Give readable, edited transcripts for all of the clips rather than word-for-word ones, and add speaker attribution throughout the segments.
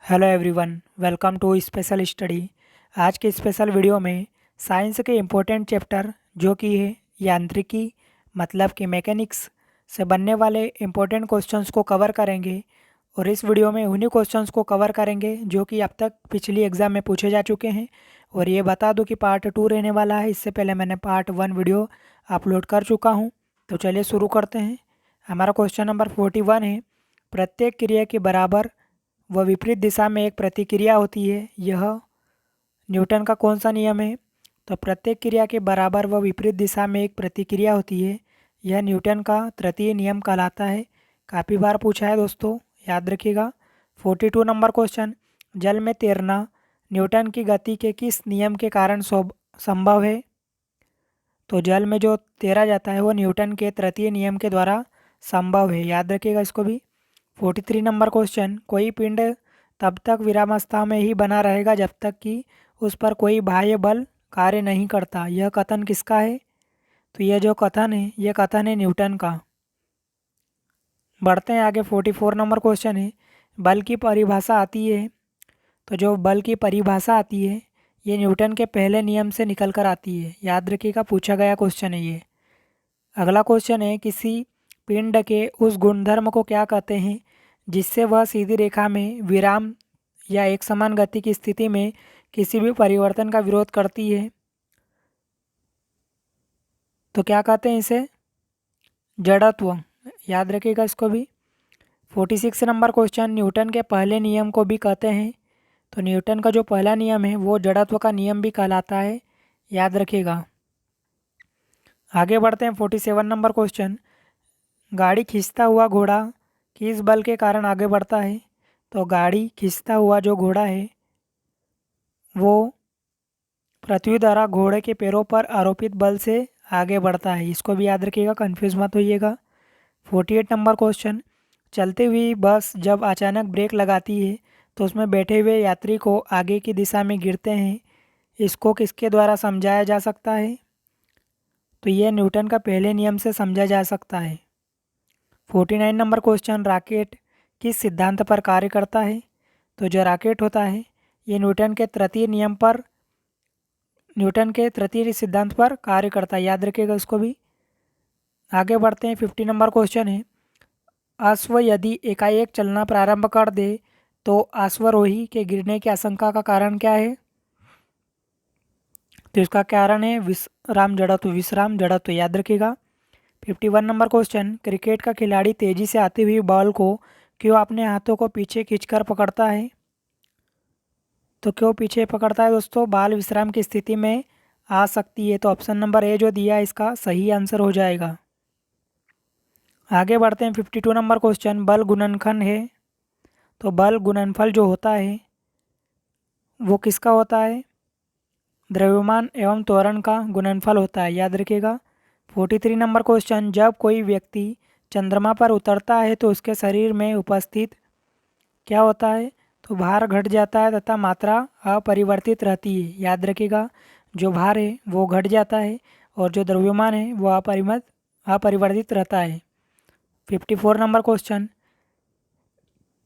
Speaker 1: Hello everyone, welcome to special study. आज के special video में साइंस के इम्पोर्टेंट चैप्टर जो कि है यांत्रिकी मतलब कि मैकेनिक्स से बनने वाले इम्पोर्टेंट क्वेश्चंस को कवर करेंगे। और इस वीडियो में उन्हीं क्वेश्चंस को कवर करेंगे जो कि अब तक पिछली एग्ज़ाम में पूछे जा चुके हैं। और ये बता दूं कि पार्ट 2 रहने वाला है। इससे पहले मैंने पार्ट 1 वीडियो अपलोड कर चुका हूँ। तो चलिए शुरू करते हैं। हमारा क्वेश्चन नंबर 41 है, प्रत्येक क्रिया के बराबर व विपरीत दिशा में एक प्रतिक्रिया होती है, यह न्यूटन का कौन सा नियम है? तो प्रत्येक क्रिया के बराबर व विपरीत दिशा में एक प्रतिक्रिया होती है, यह न्यूटन का तृतीय नियम कहलाता है। काफ़ी बार पूछा है दोस्तों, याद रखिएगा। 42 नंबर क्वेश्चन, जल में तैरना न्यूटन की गति के किस नियम के कारण संभव है? तो जल में जो तैरा जाता है वो न्यूटन के तृतीय नियम के द्वारा संभव है, याद रखिएगा इसको भी। 43 नंबर क्वेश्चन, कोई पिंड तब तक विरामावस्था में ही बना रहेगा जब तक कि उस पर कोई बाह्य बल कार्य नहीं करता, यह कथन किसका है? तो यह जो कथन है यह कथन है न्यूटन का। बढ़ते हैं आगे। 44 नंबर क्वेश्चन है, बल की परिभाषा आती है। तो जो बल की परिभाषा आती है ये न्यूटन के पहले नियम से निकल कर आती है, याद रखिएगा, पूछा गया क्वेश्चन है ये। अगला क्वेश्चन है, किसी पिंड के उस गुणधर्म को क्या कहते हैं जिससे वह सीधी रेखा में विराम या एक समान गति की स्थिति में किसी भी परिवर्तन का विरोध करती है? तो क्या कहते हैं इसे? जड़त्व, याद रखिएगा इसको भी। 46 नंबर क्वेश्चन, न्यूटन के पहले नियम को भी कहते हैं। तो न्यूटन का जो पहला नियम है वो जड़त्व का नियम भी कहलाता है, याद रखिएगा। आगे बढ़ते हैं। 47 नंबर क्वेश्चन, गाड़ी खींचता हुआ घोड़ा किस बल के कारण आगे बढ़ता है? तो गाड़ी खींचता हुआ जो घोड़ा है वो पृथ्वी द्वारा घोड़े के पैरों पर आरोपित बल से आगे बढ़ता है, इसको भी याद रखिएगा, कंफ्यूज मत होइएगा। 48 नंबर क्वेश्चन, चलती हुई बस जब अचानक ब्रेक लगाती है तो उसमें बैठे हुए यात्री को आगे की दिशा में गिरते हैं, इसको किसके द्वारा समझाया जा सकता है? तो यह न्यूटन का पहले नियम से समझा जा सकता है। 49 नंबर क्वेश्चन, रॉकेट किस सिद्धांत पर कार्य करता है? तो जो रॉकेट होता है ये न्यूटन के तृतीय सिद्धांत पर कार्य करता है, याद रखिएगा इसको भी। आगे बढ़ते हैं। 50 नंबर क्वेश्चन है, अश्व यदि एकाएक चलना प्रारंभ कर दे तो अश्वरोही के गिरने की आशंका का कारण क्या है? तो इसका कारण है विश्राम जड़त्व, याद रखिएगा। 51 नंबर क्वेश्चन, क्रिकेट का खिलाड़ी तेजी से आती हुई बॉल को क्यों अपने हाथों को पीछे खींचकर पकड़ता है? तो क्यों पीछे पकड़ता है दोस्तों? बाल विश्राम की स्थिति में आ सकती है। तो ऑप्शन नंबर ए जो दिया है इसका सही आंसर हो जाएगा। आगे बढ़ते हैं। 52 नंबर क्वेश्चन, बल गुणनखंड है। तो बल गुणनफल जो होता है वो किसका होता है? द्रव्यमान एवं त्वरण का गुणनफल होता है, याद रखिएगा। 43 नंबर क्वेश्चन, जब कोई व्यक्ति चंद्रमा पर उतरता है तो उसके शरीर में उपस्थित क्या होता है? तो भार घट जाता है तथा मात्रा अपरिवर्तित रहती है, याद रखिएगा। जो भार है वो घट जाता है और जो द्रव्यमान है वो अपरिवर्तित रहता है। 54 नंबर क्वेश्चन,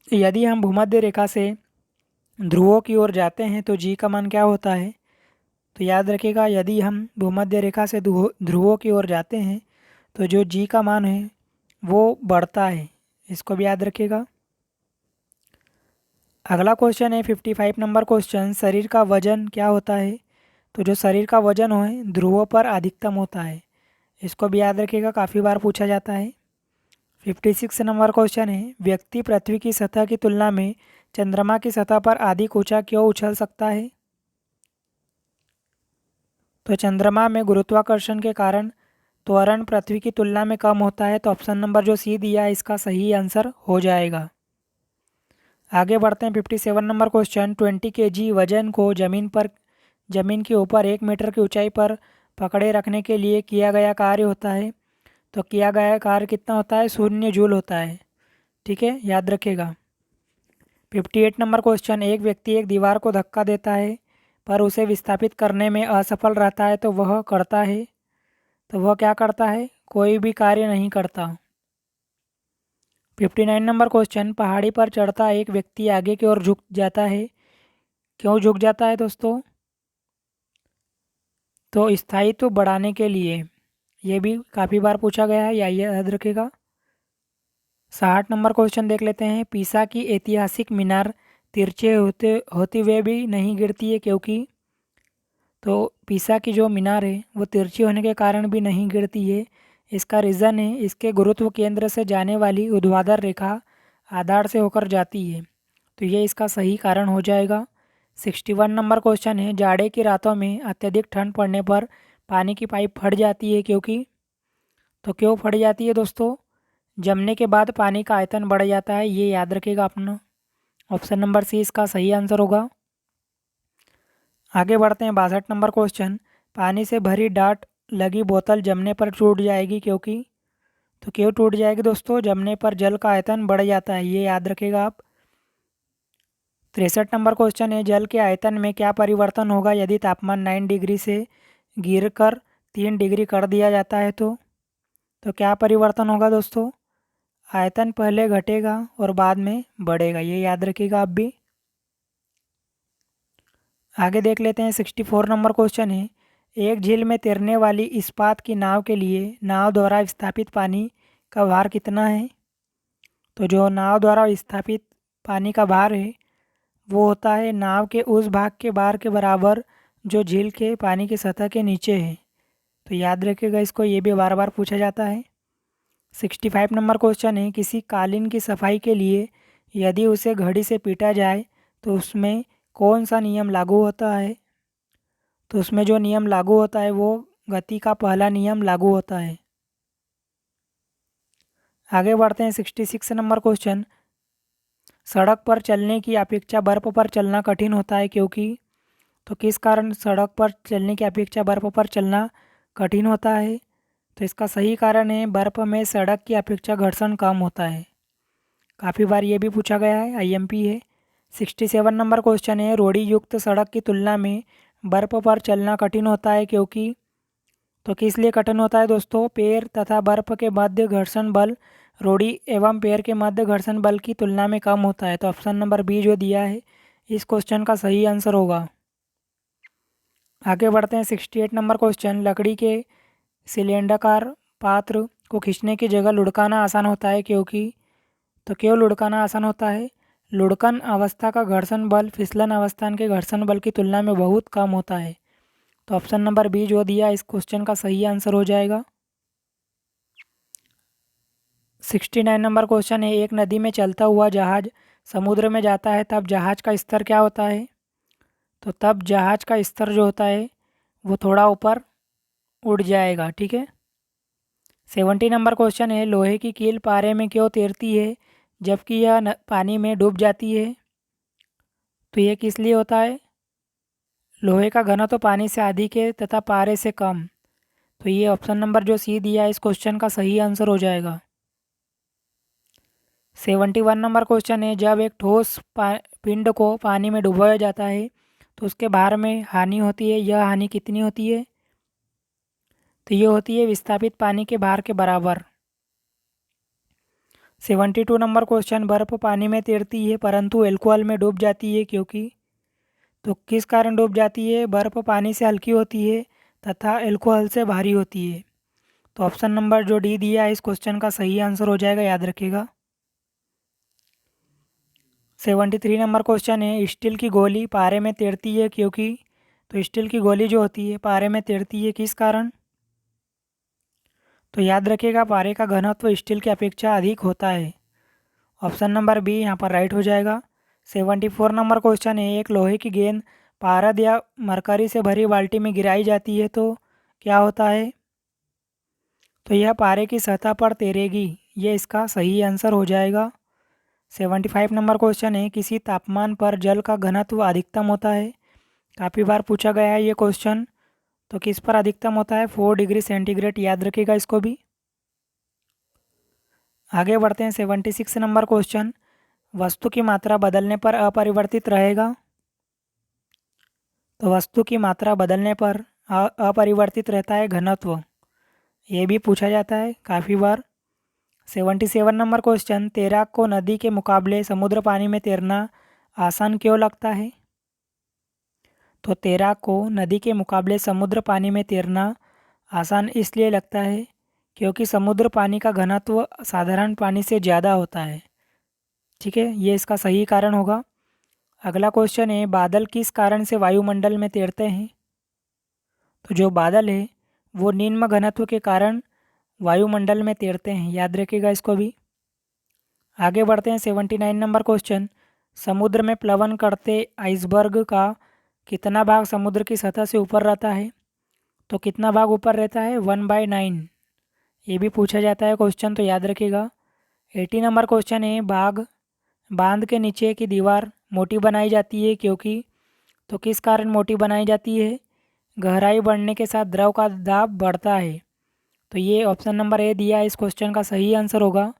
Speaker 1: यदि हम भूमध्य रेखा से ध्रुवों की ओर जाते हैं तो जी का मान क्या होता है? तो याद रखिएगा, यदि हम भूमध्य रेखा से ध्रुवों की ओर जाते हैं तो जो जी का मान है वो बढ़ता है, इसको भी याद रखिएगा। अगला क्वेश्चन है 55 नंबर क्वेश्चन, शरीर का वजन क्या होता है? तो जो शरीर का वजन है ध्रुवों पर अधिकतम होता है, इसको भी याद रखिएगा, काफ़ी बार पूछा जाता है। 56 नंबर क्वेश्चन है, व्यक्ति पृथ्वी की सतह की तुलना में चंद्रमा की सतह पर अधिक ऊंचा क्यों उछल सकता है? तो चंद्रमा में गुरुत्वाकर्षण के कारण त्वरण पृथ्वी की तुलना में कम होता है। तो ऑप्शन नंबर जो सी दिया है इसका सही आंसर हो जाएगा। आगे बढ़ते हैं। 57 नंबर क्वेश्चन, 20 kg वजन को जमीन के ऊपर 1 मीटर की ऊंचाई पर पकड़े रखने के लिए किया गया कार्य होता है। तो किया गया कार्य कितना होता है? 0 जूल होता है, ठीक है, याद रखिएगा। 58 नंबर क्वेश्चन, एक व्यक्ति एक दीवार को धक्का देता है पर उसे विस्थापित करने में असफल रहता है तो वह करता है, तो वह क्या करता है? कोई भी कार्य नहीं करता। 59 नंबर क्वेश्चन, पहाड़ी पर चढ़ता एक व्यक्ति आगे की ओर झुक जाता है, क्यों झुक जाता है दोस्तों? तो स्थायित्व बढ़ाने के लिए। ये भी काफ़ी बार पूछा गया है, या याद रखेगा। 60 नंबर क्वेश्चन देख लेते हैं, पीसा की ऐतिहासिक मीनार तिरछे होते हुए भी नहीं गिरती है, क्योंकि तो पीसा की जो मीनार है वो तिरछी होने के कारण भी नहीं गिरती है। इसका रीज़न है इसके गुरुत्व केंद्र से जाने वाली ऊर्ध्वाधर रेखा आधार से होकर जाती है, तो ये इसका सही कारण हो जाएगा। 61 नंबर क्वेश्चन है, जाड़े की रातों में अत्यधिक ठंड पड़ने पर पानी की पाइप फट जाती है, क्योंकि तो क्यों फट जाती है दोस्तों? जमने के बाद पानी का आयतन बढ़ जाता है, ये याद रखिएगा अपना। ऑप्शन नंबर सी इसका सही आंसर होगा। आगे बढ़ते हैं, 62 नंबर क्वेश्चन, पानी से भरी डाट लगी बोतल जमने पर टूट जाएगी, क्योंकि तो क्यों टूट जाएगी दोस्तों? जमने पर जल का आयतन बढ़ जाता है, ये याद रखेगा आप। 63 नंबर क्वेश्चन है, जल के आयतन में क्या परिवर्तन होगा यदि तापमान 9 डिग्री से गिरकर 3 डिग्री कर दिया जाता है? तो क्या परिवर्तन होगा दोस्तों? आयतन पहले घटेगा और बाद में बढ़ेगा, ये याद रखिएगा आप भी। आगे देख लेते हैं, 64 नंबर क्वेश्चन है, एक झील में तैरने वाली इस्पात की नाव के लिए नाव द्वारा स्थापित पानी का भार कितना है? तो जो नाव द्वारा स्थापित पानी का भार है वो होता है नाव के उस भाग के भार के बराबर जो झील के पानी की सतह के नीचे है, तो याद रखिएगा इसको, ये भी बार बार पूछा जाता है। 65 नंबर क्वेश्चन है, किसी कालीन की सफाई के लिए यदि उसे घड़ी से पीटा जाए तो उसमें कौन सा नियम लागू होता है? तो उसमें जो नियम लागू होता है वो गति का पहला नियम लागू होता है। आगे बढ़ते हैं, 66 नंबर क्वेश्चन, सड़क पर चलने की अपेक्षा बर्फ़ पर चलना कठिन होता है, क्योंकि तो किस कारण सड़क पर चलने की अपेक्षा बर्फ़ पर चलना कठिन होता है? तो इसका सही कारण है बर्फ़ में सड़क की अपेक्षा घर्षण कम होता है। काफ़ी बार ये भी पूछा गया है, आईएमपी है। 67 नंबर क्वेश्चन है, रोड़ी युक्त सड़क की तुलना में बर्फ़ पर चलना कठिन होता है, क्योंकि तो किस लिए कठिन होता है दोस्तों? पैर तथा बर्फ़ के मध्य घर्षण बल रोड़ी एवं पैर के मध्य घर्षण बल की तुलना में कम होता है, तो ऑप्शन नंबर बी जो दिया है इस क्वेश्चन का सही आंसर होगा। आगे बढ़ते हैं, 68 नंबर क्वेश्चन, लकड़ी के सिलेंडरकार पात्र को खींचने की जगह लुढ़काना आसान होता है, क्योंकि तो क्यों लुढ़काना आसान होता है? लुढ़कन अवस्था का घर्षण बल फिसलन अवस्था के घर्षण बल की तुलना में बहुत कम होता है, तो ऑप्शन नंबर बी जो दिया इस क्वेश्चन का सही आंसर हो जाएगा। 69 नंबर क्वेश्चन है, एक नदी में चलता हुआ जहाज समुद्र में जाता है तब जहाज का स्तर क्या होता है? तो तब जहाज का स्तर जो होता है वो थोड़ा ऊपर उड़ जाएगा, ठीक है। 70 नंबर क्वेश्चन है, लोहे की कील पारे में क्यों तैरती है जबकि यह पानी में डूब जाती है? तो ये किस लिए होता है? लोहे का घनत्व तो पानी से अधिक है तथा पारे से कम, तो ये ऑप्शन नंबर जो सी दिया है इस क्वेश्चन का सही आंसर हो जाएगा। 71 नंबर क्वेश्चन है, जब एक ठोस पिंड को पानी में डुबोया जाता है तो उसके भार में हानि होती है, यह हानि कितनी होती है? तो ये होती है विस्थापित पानी के भार के बराबर। 72 नंबर क्वेश्चन, बर्फ़ पानी में तैरती है परंतु एल्कोहल में डूब जाती है, क्योंकि तो किस कारण डूब जाती है? बर्फ़ पानी से हल्की होती है तथा एल्कोहल से भारी होती है, तो ऑप्शन नंबर जो डी दिया है इस क्वेश्चन का सही आंसर हो जाएगा, याद रखिएगा। 73 नंबर क्वेश्चन है, स्टील की गोली पारे में तैरती है, क्योंकि तो स्टील की गोली जो होती है पारे में तैरती है किस कारण? तो याद रखिएगा पारे का घनत्व स्टील की अपेक्षा अधिक होता है, ऑप्शन नंबर बी यहाँ पर राइट हो जाएगा। 74 नंबर क्वेश्चन है, एक लोहे की गेंद पारद या मरकरी से भरी बाल्टी में गिराई जाती है तो क्या होता है? तो यह पारे की सतह पर तैरेगी, ये इसका सही आंसर हो जाएगा। 75 नंबर क्वेश्चन है, किसी तापमान पर जल का घनत्व अधिकतम होता है? काफ़ी बार पूछा गया है ये क्वेश्चन, तो किस पर अधिकतम होता है? 4 डिग्री सेंटीग्रेड, याद रखिएगा इसको भी। आगे बढ़ते हैं, 76 नंबर क्वेश्चन, वस्तु की मात्रा बदलने पर अपरिवर्तित रहेगा? तो वस्तु की मात्रा बदलने पर अपरिवर्तित रहता है घनत्व, ये भी पूछा जाता है काफ़ी बार। 77 नंबर क्वेश्चन, तैराक को नदी के मुकाबले समुद्र पानी में तैरना आसान क्यों लगता है? तो तैराक को नदी के मुकाबले समुद्र पानी में तैरना आसान इसलिए लगता है क्योंकि समुद्र पानी का घनत्व साधारण पानी से ज़्यादा होता है। ठीक है, ये इसका सही कारण होगा। अगला क्वेश्चन है, बादल किस कारण से वायुमंडल में तैरते हैं? तो जो बादल है वो निम्न घनत्व के कारण वायुमंडल में तैरते हैं, याद रखिएगा इसको भी। आगे बढ़ते हैं 79 नंबर क्वेश्चन, समुद्र में प्लवन करते आइसबर्ग का कितना भाग समुद्र की सतह से ऊपर रहता है? तो कितना भाग ऊपर रहता है? 1/9। ये भी पूछा जाता है क्वेश्चन, तो याद रखिएगा। 80 नंबर क्वेश्चन है, बांध के नीचे की दीवार मोटी बनाई जाती है क्योंकि? तो किस कारण मोटी बनाई जाती है? गहराई बढ़ने के साथ द्रव का दाब बढ़ता है। तो ये ऑप्शन नंबर ए दिया है, इस क्वेश्चन का सही आंसर होगा।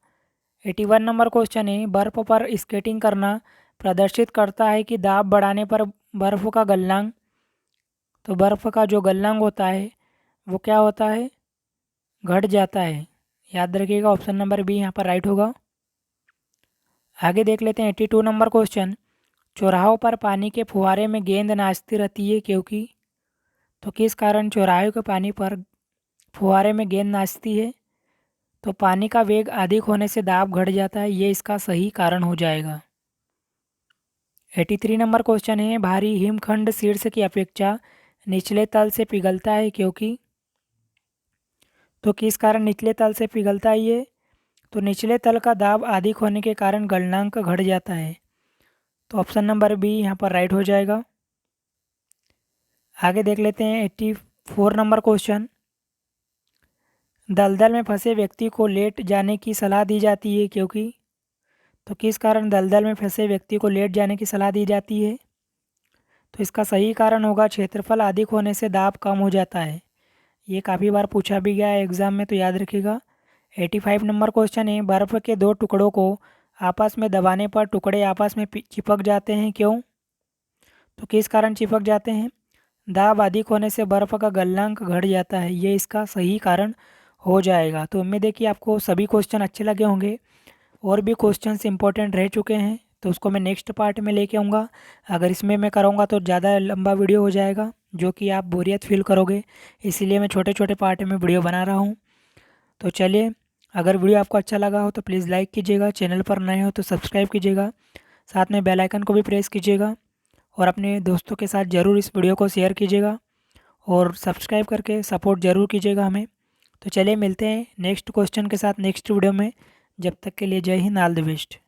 Speaker 1: 81 नंबर क्वेश्चन है, बर्फ़ पर स्केटिंग करना प्रदर्शित करता है कि दाब बढ़ाने पर बर्फ़ का गलनांक? तो बर्फ़ का जो गलनांक होता है वो क्या होता है? घट जाता है, याद रखिएगा। ऑप्शन नंबर बी यहाँ पर राइट होगा। आगे देख लेते हैं 82 नंबर क्वेश्चन, चौराहों पर पानी के फुहारे में गेंद नाचती रहती है क्योंकि? तो किस कारण चौराहे के पानी पर फुहारे में गेंद नाचती है? तो पानी का वेग अधिक होने से दाब घट जाता है, ये इसका सही कारण हो जाएगा। 83 नंबर क्वेश्चन है, भारी हिमखंड शीर्ष की अपेक्षा निचले तल से पिघलता है क्योंकि? तो किस कारण निचले तल से पिघलता है ये? तो निचले तल का दाब अधिक होने के कारण गलनांक घट जाता है। तो ऑप्शन नंबर बी यहाँ पर राइट हो जाएगा। आगे देख लेते हैं 84 नंबर क्वेश्चन, दलदल में फंसे व्यक्ति को लेट जाने की सलाह दी जाती है क्योंकि? तो किस कारण दलदल में फंसे व्यक्ति को लेट जाने की सलाह दी जाती है? तो इसका सही कारण होगा क्षेत्रफल अधिक होने से दाब कम हो जाता है। ये काफ़ी बार पूछा भी गया है एग्ज़ाम में, तो याद रखिएगा। 85 नंबर क्वेश्चन है, बर्फ़ के दो टुकड़ों को आपस में दबाने पर टुकड़े आपस में चिपक जाते हैं क्यों? तो किस कारण चिपक जाते हैं? दाब अधिक होने से बर्फ़ का गलनांक घट जाता है, ये इसका सही कारण हो जाएगा। तो उम्मीद है कि आपको सभी क्वेश्चन अच्छे लगे होंगे। और भी क्वेश्चंस इंपॉर्टेंट रह चुके हैं तो उसको मैं नेक्स्ट पार्ट में लेके आऊँगा। अगर इसमें मैं करूँगा तो ज़्यादा लंबा वीडियो हो जाएगा जो कि आप बोरियत फील करोगे, इसीलिए मैं छोटे छोटे पार्ट में वीडियो बना रहा हूँ। तो चलिए, अगर वीडियो आपको अच्छा लगा हो तो प्लीज़ लाइक कीजिएगा, चैनल पर नए हो तो सब्सक्राइब कीजिएगा, साथ में बेल आइकन को भी प्रेस कीजिएगा और अपने दोस्तों के साथ ज़रूर इस वीडियो को शेयर कीजिएगा और सब्सक्राइब करके सपोर्ट ज़रूर कीजिएगा हमें। तो चलिए मिलते हैं नेक्स्ट क्वेश्चन के साथ नेक्स्ट वीडियो में। जब तक के लिए जय हिंद, ऑल द बेस्ट।